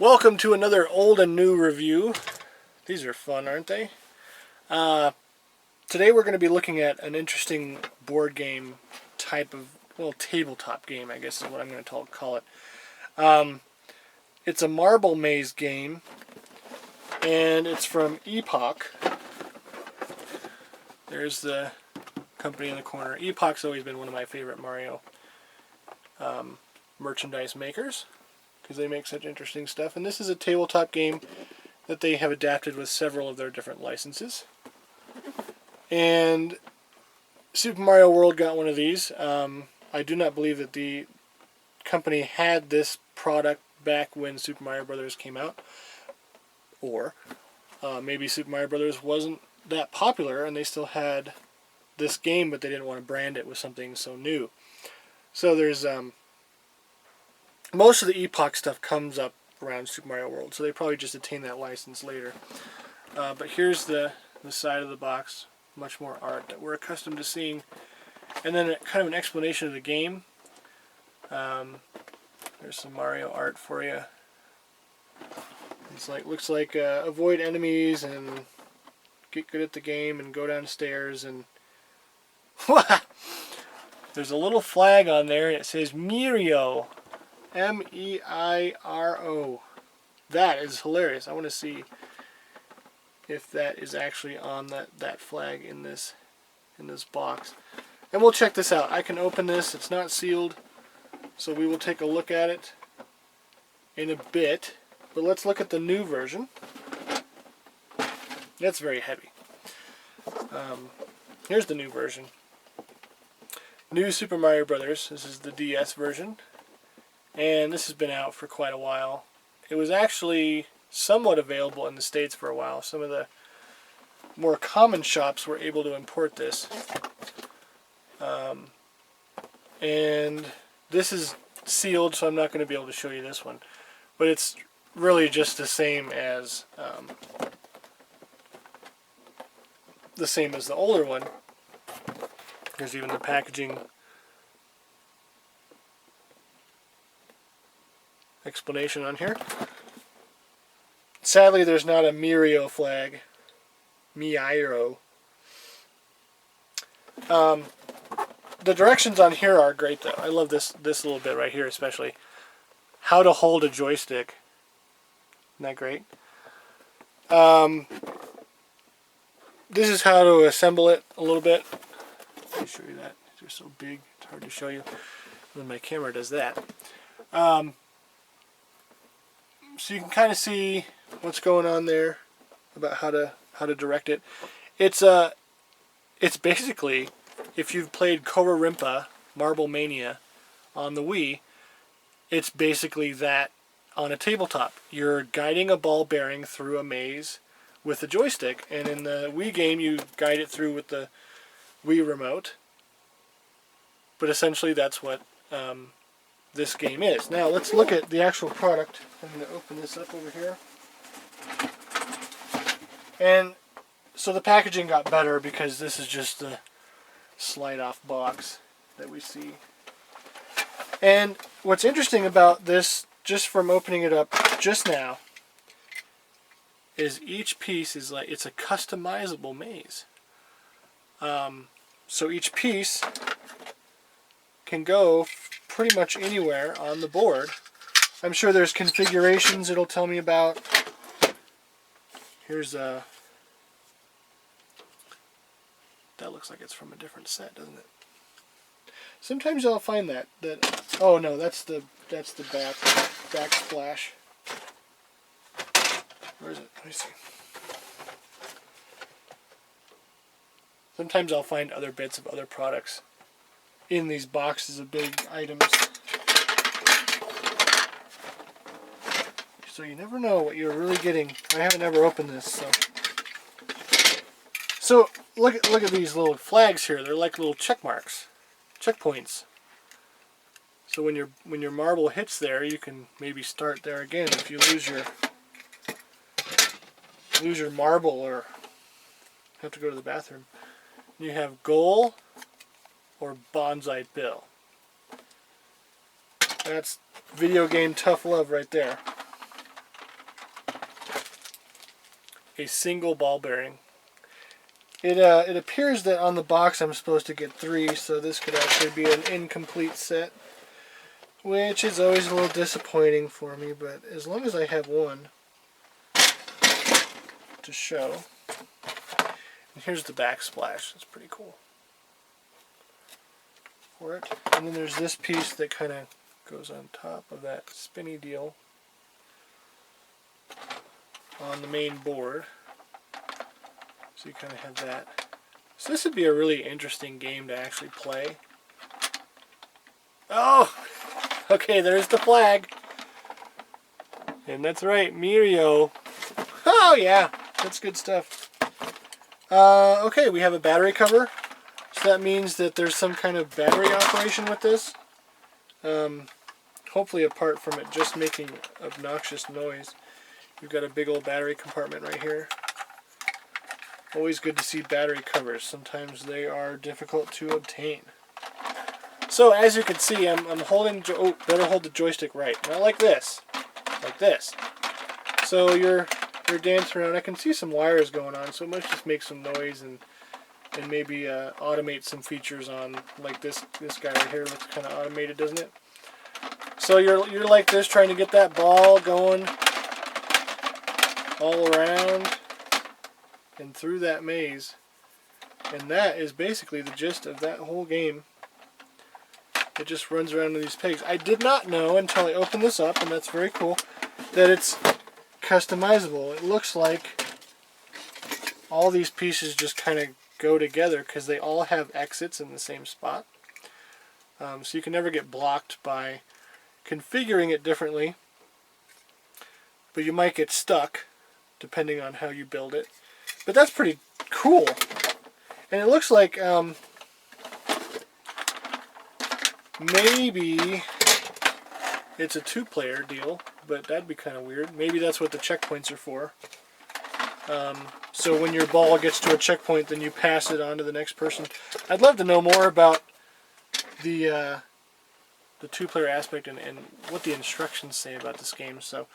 Welcome to another old and new review. These are fun, aren't they? Today we're going to be looking at an interesting board game type of, well, tabletop game, I guess is what I'm going to call it. It's a marble maze game, and it's from Epoch. There's the company in the corner. Epoch's always been one of my favorite Mario merchandise makers, because they make such interesting stuff. And this is a tabletop game that they have adapted with several of their different licenses. And Super Mario World got one of these. I do not believe that the company had this product back when Super Mario Brothers came out. Or maybe Super Mario Brothers wasn't that popular and they still had this game, but they didn't want to brand it with something so new. So there's most of the Epoch stuff comes up around Super Mario World, so they probably just attained that license later. But here's the side of the box, much more art that we're accustomed to seeing, and then kind of an explanation of the game. There's some Mario art for you. It's like, looks like avoid enemies and get good at the game and go downstairs, and there's a little flag on there and it says Mirio. M-E-I-R-O. That is hilarious. I want to see if that is actually on that flag in this box. And we'll check this out. I can open this. It's not sealed, so we will take a look at it in a bit. But let's look at the new version. That's very heavy. Here's the new version. New Super Mario Brothers. This is the DS version. And this has been out for quite a while. It was actually somewhat available in the States for a while. Some of the more common shops were able to import this. And this is sealed, so I'm not going to be able to show you this one. But it's really just the same as the older one. There's even the packaging explanation on here. Sadly, there's not a Mirio flag. Miiro. The directions on here are great, though. I love this little bit right here, especially. How to hold a joystick. Isn't that great? This is how to assemble it a little bit. Let me show you that. They're so big, it's hard to show you when my camera does that. So you can kind of see what's going on there about how to direct it. It's basically, if you've played Koh-Rimpa Marble Mania on the Wii, it's basically that on a tabletop. You're guiding a ball bearing through a maze with a joystick, and in the Wii game you guide it through with the Wii remote. But essentially that's what this game is. Now let's look at the actual product. I'm going to open this up over here. And so the packaging got better because this is just the slide off box that we see. And what's interesting about this, just from opening it up just now, is each piece is like, it's a customizable maze. So each piece can go pretty much anywhere on the board. I'm sure there's configurations it'll tell me about. Here's a... That looks like it's from a different set, doesn't it? Sometimes I'll find that oh no, that's the backsplash. Where is it? Let me see. Sometimes I'll find other bits of other products in these boxes of big items. So you never know what you're really getting. I haven't ever opened this, so look at these little flags here. They're like little check marks, checkpoints. So when your marble hits there, you can maybe start there again if you lose your marble or have to go to the bathroom. You have goal or Bonsai Bill. That's video game tough love right there. a single ball bearing. It appears that on the box I'm supposed to get 3, so this could actually be an incomplete set, which is always a little disappointing for me, but as long as I have one to show. And here's the backsplash. It's pretty cool for it. And then there's this piece that kind of goes on top of that spinny deal on the main board. So you kind of have that. So this would be a really interesting game to actually play. Oh! Okay, there's the flag. And that's right, Mirio. Oh yeah, that's good stuff. Okay, we have a battery cover. So that means that there's some kind of battery operation with this. Hopefully apart from it just making obnoxious noise. We've got a big old battery compartment right here. Always good to see battery covers. Sometimes they are difficult to obtain. So as you can see, I'm holding. Oh, better hold the joystick right. Not like this. Like this. So you're dancing around. I can see some wires going on, so it must just make some noise and maybe automate some features on, like this guy right here looks kind of automated, doesn't it? So you're like this, trying to get that ball going all around and through that maze. And that is basically the gist of that whole game. It just runs around with these pigs. I did not know until I opened this up, and that's very cool, that it's customizable. It looks like all these pieces just kind of go together because they all have exits in the same spot. So you can never get blocked by configuring it differently, but you might get stuck depending on how you build it. But that's pretty cool. And it looks like maybe it's a 2-player deal, but that'd be kind of weird. Maybe that's what the checkpoints are for. So when your ball gets to a checkpoint, then you pass it on to the next person. I'd love to know more about the 2-player aspect and what the instructions say about this game. So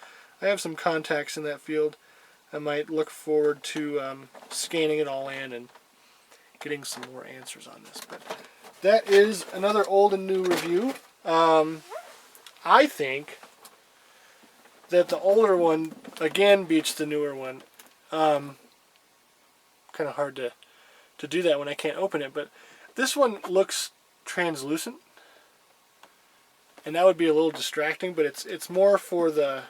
I have some contacts in that field. I might look forward to scanning it all in and getting some more answers on this. But that is another old and new review. I think that the older one again beats the newer one. Kind of hard to do that when I can't open it, but this one looks translucent, and that would be a little distracting, but it's more for the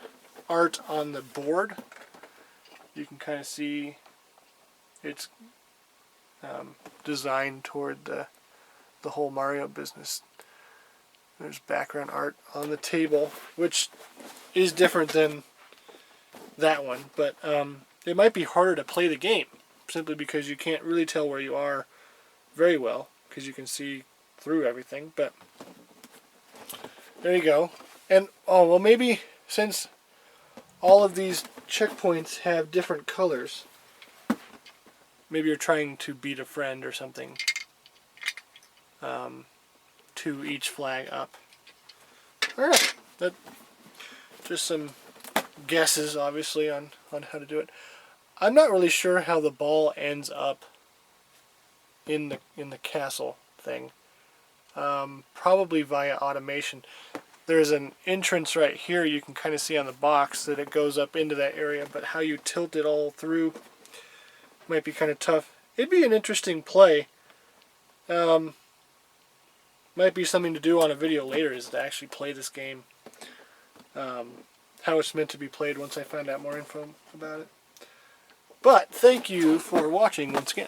art on the board. You can kind of see it's designed toward the whole Mario business. There's background art on the table, which is different than that one, but it might be harder to play the game simply because you can't really tell where you are very well because you can see through everything. But there you go. And oh well, maybe since all of these checkpoints have different colors, maybe you're trying to beat a friend or something to each flag up. I don't know. That just some guesses, obviously, on how to do it. I'm not really sure how the ball ends up in the castle thing. Probably via automation. There's an entrance right here. You can kind of see on the box that it goes up into that area, but how you tilt it all through might be kind of tough. It'd be an interesting play. Might be something to do on a video later, is to actually play this game. How it's meant to be played once I find out more info about it. But thank you for watching once again.